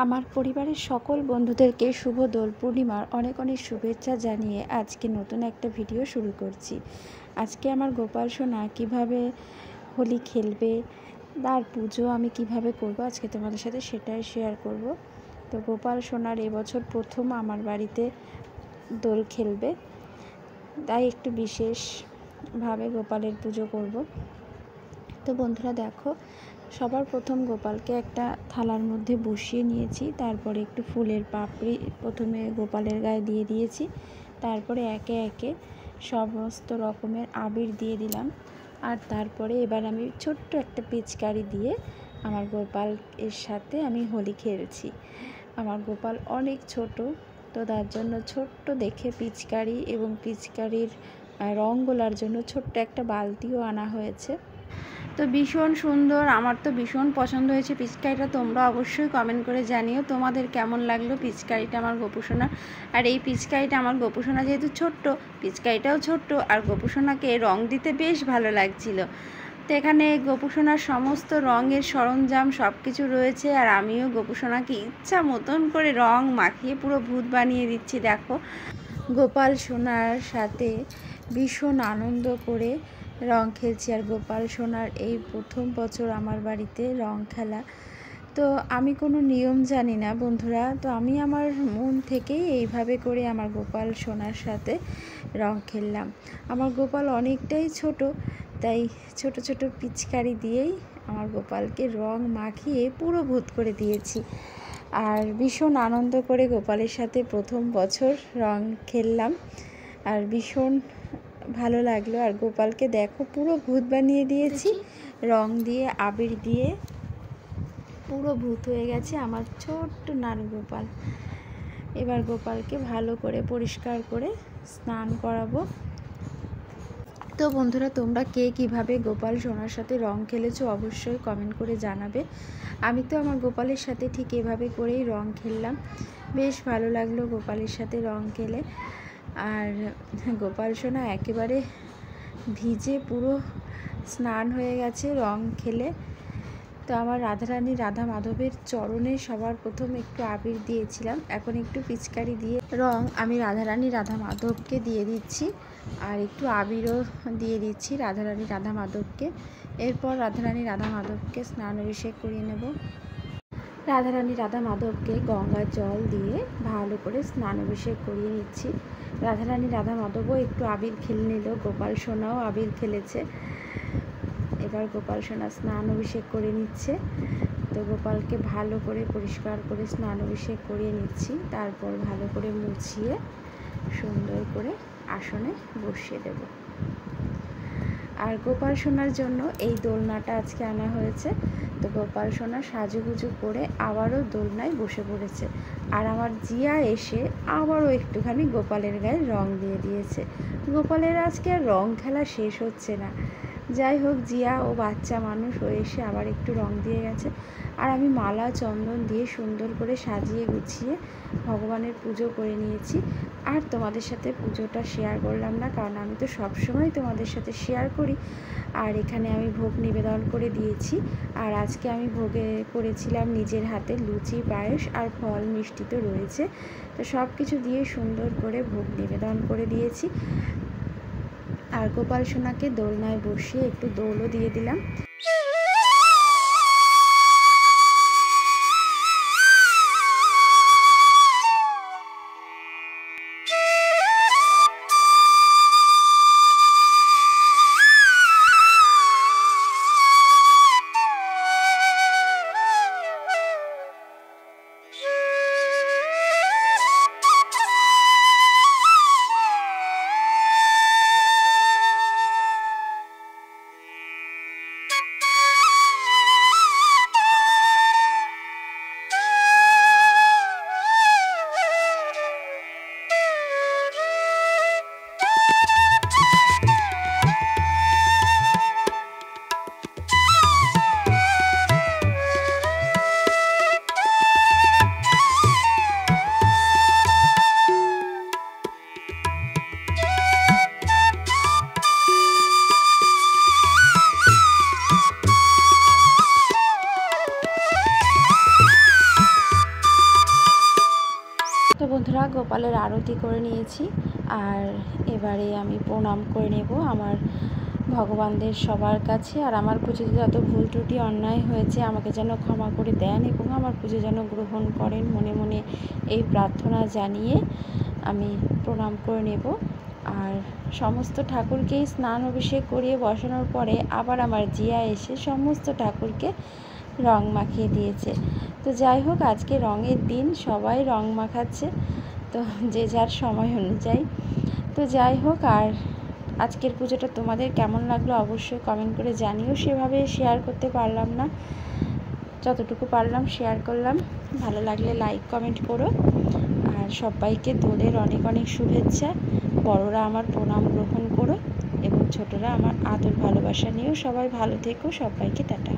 আমার পরিবারের সকল বন্ধুদেরকে শুভ দোল পূর্ণিমার অনেক অনেক শুভেচ্ছা জানিয়ে আজকে নতুন একটা ভিডিও শুরু করছি। আজকে আমার গোপাল সোনা কীভাবে হোলি খেলবে, তার পুজো আমি কিভাবে করব আজকে তোমাদের সাথে সেটাই শেয়ার করব। তো গোপাল সোনার এবছর প্রথম আমার বাড়িতে দোল খেলবে, তাই একটু বিশেষভাবে গোপালের পুজো করব। তো বন্ধুরা দেখো, সবার প্রথম গোপালকে একটা থালার মধ্যে বসিয়ে নিয়েছি, তারপরে একটু ফুলের পাপড়ি প্রথমে গোপালের গায়ে দিয়ে দিয়েছি, তারপরে একে একে সমস্ত রকমের আবির দিয়ে দিলাম। আর তারপরে এবার আমি ছোট্ট একটা পিচকারি দিয়ে আমার গোপাল এর সাথে আমি হোলি খেলছি। আমার গোপাল অনেক ছোট, তো তার জন্য ছোট্ট দেখে পিচকারি এবং পিচকারির রং গোলার জন্য ছোট্ট একটা বালতিও আনা হয়েছে। তো ভীষণ সুন্দর, আমার তো ভীষণ পছন্দ হয়েছে পিচকারিটা। তোমরা অবশ্যই কমেন্ট করে জানিও তোমাদের কেমন লাগলো পিচকারিটা আমার গোপুসোনা। আর এই পিচকারিটা আমার গোপুসোনা যেহেতু ছোট্ট, পিচকারিটাও ছোট্ট, আর গোপুসোনাকে রং দিতে বেশ ভালো লাগছিল। তো এখানে গোপুসোনার সমস্ত রঙের সরঞ্জাম সব কিছু রয়েছে, আর আমিও গোপুসোনাকে ইচ্ছা মতন করে রং মাখিয়ে পুরো ভূত বানিয়ে দিচ্ছি। দেখো, গোপাল সোনার সাথে ভীষণ আনন্দ করে রং খেলছি। আর গোপাল সোনার এই প্রথম বছর আমার বাড়িতে রং খেলা। তো আমি কোনো নিয়ম জানি না বন্ধুরা, তো আমি আমার মন থেকেই এইভাবে করে আমার গোপাল সোনার সাথে রং খেললাম। আমার গোপাল অনেকটাই ছোট, তাই ছোট ছোট পিচকারি দিয়েই আমার গোপালকে রং মাখিয়ে পুরো ভূত করে দিয়েছি। আর ভীষণ আনন্দ করে গোপালের সাথে প্রথম বছর রং খেললাম, আর ভীষণ ভালো লাগলো। আর গোপালকে দেখো পুরো ভূত বানিয়ে দিয়েছি, রং দিয়ে আবির দিয়ে পুরো ভূত হয়ে গেছে আমার ছোট্ট নাড়ু গোপাল। এবার গোপালকে ভালো করে পরিষ্কার করে স্নান করাবো। তো বন্ধুরা, তোমরা কে কীভাবে গোপাল সোনার সাথে রং খেলেছো অবশ্যই কমেন্ট করে জানাবে। আমি তো আমার গোপালের সাথে ঠিক এভাবে করেই রং খেললাম, বেশ ভালো লাগলো গোপালের সাথে রং খেলে। আর গোপাল সোনা একেবারে ভিজে পুরো স্নান হয়ে গেছে রং খেলে। তো আমার রাধারানী রাধা মাধবের চরণে সবার প্রথম একটু আবির দিয়েছিলাম, এখন একটু পিচকারি দিয়ে রং আমি রাধারানী রাধা মাধবকে দিয়ে দিচ্ছি, আর একটু আবিরও দিয়ে দিচ্ছি রাধারানী রাধা মাধবকে। এরপর রাধারানী রাধা মাধবকে স্নান অভিষেক করিয়ে নেব। রাধারানী রাধা মাধবকে গঙ্গার জল দিয়ে ভালো করে স্নান অভিষেক করিয়ে নিচ্ছি। রাধারানী রাধা মাধবও একটু আবির খেলে নিল, গোপাল সোনাও আবির খেলেছে। এবার গোপাল সোনা স্নান অভিষেক করে নিচ্ছে। তো গোপালকে ভালো করে পরিষ্কার করে স্নান অভিষেক করিয়ে নিচ্ছি, তারপর ভালো করে মুছিয়ে সুন্দর করে আসনে বসিয়ে দেব। আর গোপাল সোনার জন্য এই দোলনাটা আজকে আনা হয়েছে। তো গোপাল সোনা সাজুগুজু করে আবারও দোলনায় বসে পড়েছে। আর আমার জিয়া এসে আবারও একটুখানি গোপালের গায়ে রং দিয়ে দিয়েছে। গোপালের আজকে আর রং খেলা শেষ হচ্ছে না। যাই হোক, জিয়া ও বাচ্চা মানুষ, ও এসে আবার একটু রং দিয়ে গেছে। আর আমি মালা চন্দন দিয়ে সুন্দর করে সাজিয়ে গুছিয়ে ভগবানের পুজো করে নিয়েছি। আর তোমাদের সাথে পুজোটা শেয়ার করলাম না, কারণ আমি তো সবসময় তোমাদের সাথে শেয়ার করি। আর এখানে আমি ভোগ নিবেদন করে দিয়েছি। আর আজকে আমি ভোগে করেছিলাম নিজের হাতে লুচি, পায়েস আর ফল মিষ্টি তো রয়েছে। তো সব কিছু দিয়ে সুন্দর করে ভোগ নিবেদন করে দিয়েছি। আর গোপাল সোনাকে দোলনায় বসিয়ে একটু দোলও দিয়ে দিলাম। বন্ধুরা, গোপালের আরতি করে নিয়েছি। আর এবারে আমি প্রণাম করে নেব আমার ভগবানদের সবার কাছে। আর আমার পুজোতে যত ভুল ত্রুটি অন্যায় হয়েছে আমাকে যেন ক্ষমা করে দেন এবং আমার পুজো যেন গ্রহণ করেন, মনে মনে এই প্রার্থনা জানিয়ে আমি প্রণাম করে নেব। আর সমস্ত ঠাকুরকেই স্নান অভিষেক করিয়ে বসানোর পরে আবার আমার জিয়া এসে সমস্ত ঠাকুরকে রং মাখিয়ে দিয়েছে। তো যাই হোক, আজকে রঙের দিন, সবাই রং মাখাচ্ছে, তো যে যার সময় অনুযায়ী। তো যাই হোক, আর আজকের পুজোটা তোমাদের কেমন লাগলো অবশ্যই কমেন্ট করে জানিও। সেভাবে শেয়ার করতে পারলাম না, যতটুকু পারলাম শেয়ার করলাম। ভালো লাগলে লাইক কমেন্ট করো। আর সবাইকে দোলের অনেক অনেক শুভেচ্ছা। বড়রা আমার প্রণাম গ্রহণ করো এবং ছোটরা আমার আদর ভালোবাসা নিয়েও। সবাই ভালো থেকো, সবাইকে টাটা।